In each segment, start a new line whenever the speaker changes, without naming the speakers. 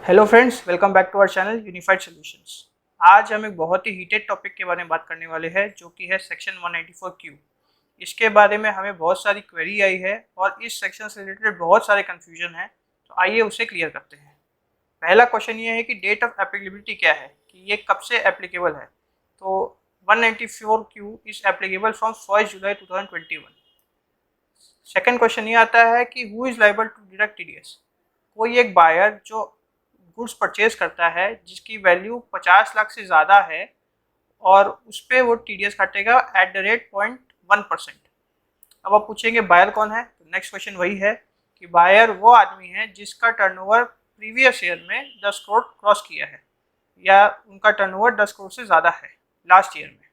Hello friends, welcome back to our channel unified solutions. आज हम एक बहुत ही हीटेड टॉपिक के बारे में बात करने वाले हैं, जो कि है सेक्शन 194Q। इसके बारे में हमें बहुत सारी क्वेरी आई है और इस सेक्शन से रिलेटेड बहुत सारे कन्फ्यूजन हैं, तो आइए उसे क्लियर करते हैं। पहला क्वेश्चन ये है कि डेट ऑफ एप्लीकेबिलिटी क्या है, कि ये कब से एप्लीकेबल है। तो 194Q is applicable from 1 July 2021। Second question ये आता है कि who is liable to deduct TDS. कोई एक बायर जो गुड्स परचेज करता है जिसकी वैल्यू 50 लाख से ज़्यादा है और उस पर वो टीडीएस काटेगा एट द रेट 0.1%। अब आप पूछेंगे बायर कौन है, तो नेक्स्ट क्वेश्चन वही है कि बायर वो आदमी है जिसका टर्नओवर प्रीवियस ईयर में 10 करोड़ क्रॉस किया है या उनका टर्नओवर 10 करोड़ से ज़्यादा है लास्ट ईयर में।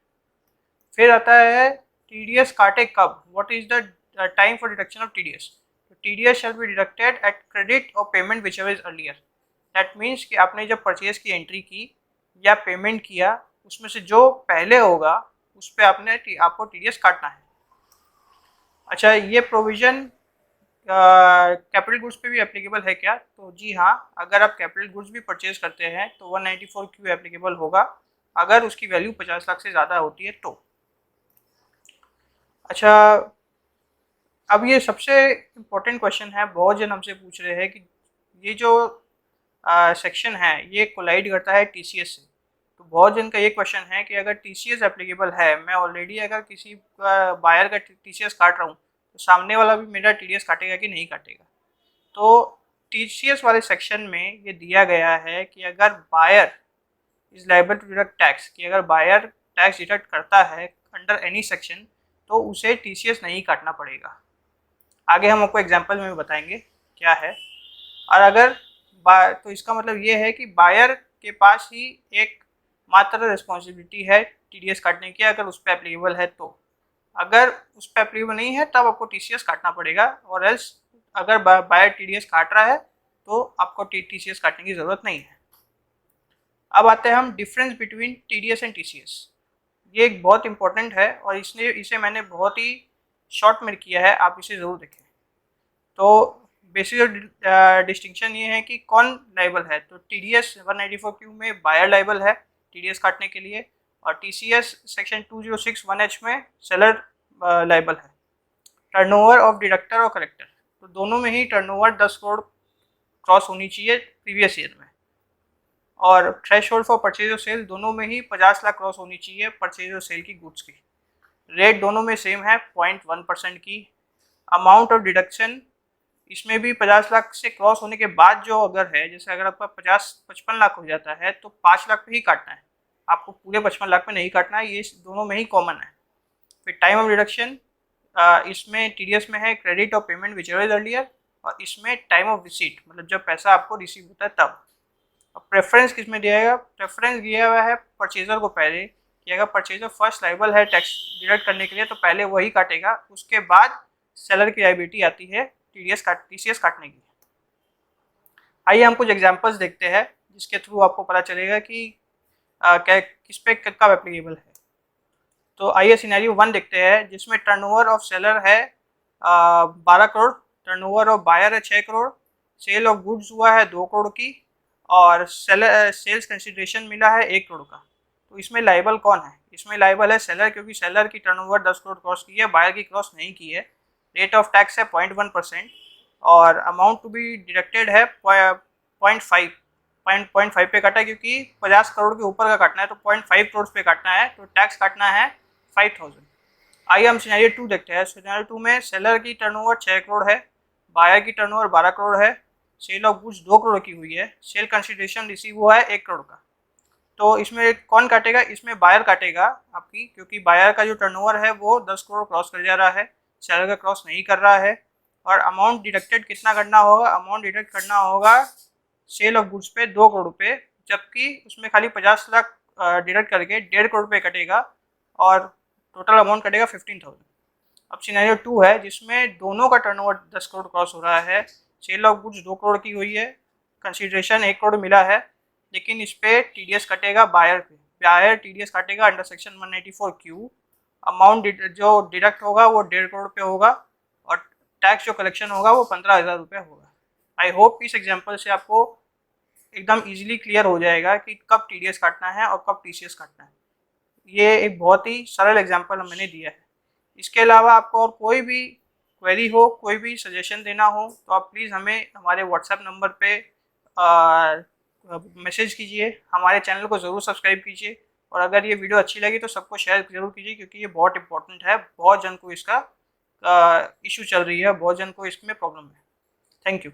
फिर आता है टीडीएस काटे कब, what is the time for deduction of TDS. TDS shall be deducted at credit or payment whichever is earlier. That means कि आपने जब परचेज की एंट्री की या पेमेंट किया, उसमें से जो पहले होगा उस पर आपको टीडीएस काटना है। अच्छा, ये प्रोविज़न कैपिटल गुड्स पे भी एप्लीकेबल है क्या? तो जी हाँ, अगर आप कैपिटल गुड्स भी परचेज करते हैं तो 194Q एप्लीकेबल होगा अगर उसकी वैल्यू 50 लाख से ज़्यादा होती है तो। अच्छा, अब ये सबसे इम्पोर्टेंट क्वेश्चन है, बहुत जन हमसे पूछ रहे हैं कि ये जो सेक्शन है ये कोलाइड करता है टीसीएस से। तो बहुत जन का ये क्वेश्चन है कि अगर टीसीएस एप्लीकेबल है, मैं ऑलरेडी अगर किसी बायर का टीसीएस काट रहा हूँ, तो सामने वाला भी मेरा टीडीएस काटेगा कि नहीं काटेगा। तो टीसीएस वाले सेक्शन में ये दिया गया है कि अगर buyer is liable to deduct tax, कि अगर बायर टैक्स डिडक्ट करता है अंडर एनी सेक्शन तो उसे टीसीएस नहीं काटना पड़ेगा। आगे हम आपको एग्जाम्पल में भी बताएंगे क्या है। और अगर तो इसका मतलब ये है कि बायर के पास ही एक मात्र रिस्पॉन्सिबिलिटी है टीडीएस काटने की, अगर उस पर एप्लीकेबल है तो। अगर उस पर एप्लीकेबल नहीं है तब आपको टीसीएस काटना पड़ेगा, और एल्स अगर बायर टीडीएस काट रहा है तो आपको टीसीएस काटने की ज़रूरत नहीं है। अब आते हैं हम difference between TDS and TCS. ये एक बहुत इंपॉर्टेंट है और इसे मैंने बहुत ही शॉर्ट में किया है, आप इसे ज़रूर देखें। तो बेसिक डिस्टिंक्शन ये है कि कौन लाइबल है। तो टीडीएस 194Q में बायर लाइबल है टीडीएस काटने के लिए, और टीसीएस सेक्शन 2061H में सेलर लाइबल है। टर्नओवर ऑफ डिडक्टर और कलेक्टर, तो दोनों में ही टर्नओवर 10 करोड़ क्रॉस होनी चाहिए प्रीवियस ईयर में, और थ्रेशोल्ड फॉर परचेज और सेल दोनों में ही 50 लाख क्रॉस होनी चाहिए परचेज और सेल की गुड्स की। रेट दोनों में सेम है 0.1% की। अमाउंट ऑफ डिडक्शन इसमें भी 50 लाख से क्रॉस होने के बाद जो अगर है, जैसे अगर आपका 55 लाख हो जाता है तो 5 लाख पे ही काटना है, आपको पूरे 55 लाख पे नहीं काटना है। ये दोनों में ही कॉमन है। फिर टाइम ऑफ डिडक्शन, इसमें टीडीएस में है credit or payment whichever is earlier, और इसमें टाइम ऑफ रिसीट, मतलब जब पैसा आपको रिसीव होता है तब। अब प्रेफरेंस किस में दिया गया? प्रेफरेंस दिया हुआ है परचेजर को पहले, कि अगर परचेजर फर्स्ट लायबल है टैक्स डिडक्ट करने के लिए तो पहले वही काटेगा, उसके बाद सेलर की लायबिलिटी आती है टीसीएस काटने की। आइए हम कुछ एग्जांपल्स देखते हैं जिसके थ्रू आपको पता चलेगा कि क्या किस पे कब एप्लीकेबल है। तो आइए सिनेरियो 1 देखते हैं, जिसमें टर्नओवर ऑफ सेलर है 12 करोड़, टर्नओवर ऑफ बायर है 6 करोड़, सेल ऑफ गुड्स हुआ है 2 करोड़ की, और सेल्स कंसिडरेशन मिला है 1 करोड़ का। तो इसमें लाइबल कौन है? इसमें लाइबल है सेलर, क्योंकि सेलर की टर्नओवर 10 करोड़ क्रॉस की है, बायर की क्रॉस नहीं की है। रेट ऑफ टैक्स है 0.1%, और अमाउंट टू बी डिडक्टेड है 0.5 पे काटा है, क्योंकि 50 करोड़ के ऊपर का काटना है तो 0.5 करोड़ पे काटना है, तो टैक्स काटना है 5000। आइए हम सिनेरियो 2 देखते हैं। सिनेरियो 2 में सेलर की टर्नओवर 6 करोड़ है, बायर की टर्नओवर 12 करोड़ है, सेल ऑफ गुड्स 2 करोड़ की हुई है, सेल कंसिडरेशन रिसीव हुआ है 1 करोड़ का। तो इसमें कौन काटेगा? इसमें बायर काटेगा आपकी, क्योंकि बायर का जो टर्नओवर है वो 10 करोड़ क्रॉस कर जा रहा है, सेलर का क्रॉस नहीं कर रहा है। और अमाउंट डिडक्टेड कितना करना होगा? अमाउंट डिडक्ट करना होगा सेल ऑफ गुड्स पे 2 करोड़ पे, जबकि उसमें खाली 50 लाख डिडक्ट करके 1.5 करोड़ पे कटेगा, और टोटल अमाउंट कटेगा 15,000। अब सिनेरियो 2 है जिसमें दोनों का टर्नओवर 10 करोड़ क्रॉस हो रहा है, सेल ऑफ गुड्स 2 करोड़ की हुई है, कंसिडरेशन 1 करोड़ मिला है, लेकिन इस पर टीडीएस कटेगा बायर पे। बायर टीडीएस काटेगा अंडर सेक्शन 194Q। अमाउंट जो डिडक्ट होगा वो 1.5 करोड़ पे होगा, और टैक्स जो कलेक्शन होगा वो 15,000 रुपये होगा। आई होप इस एग्जाम्पल से आपको एकदम इजीली क्लियर हो जाएगा कि कब TDS काटना है और कब TCS काटना है। ये एक बहुत ही सरल एग्जांपल मैंने दिया है। इसके अलावा आपको और कोई भी क्वेरी हो, कोई भी सजेशन देना हो, तो आप प्लीज़ हमें हमारे व्हाट्सएप नंबर पे मैसेज कीजिए। हमारे चैनल को ज़रूर सब्सक्राइब कीजिए और अगर ये वीडियो अच्छी लगी तो सबको शेयर ज़रूर कीजिए, क्योंकि ये बहुत इंपॉर्टेंट है। बहुत जन को इसका इशू चल रही है, बहुत जन को इसमें प्रॉब्लम है। Thank you.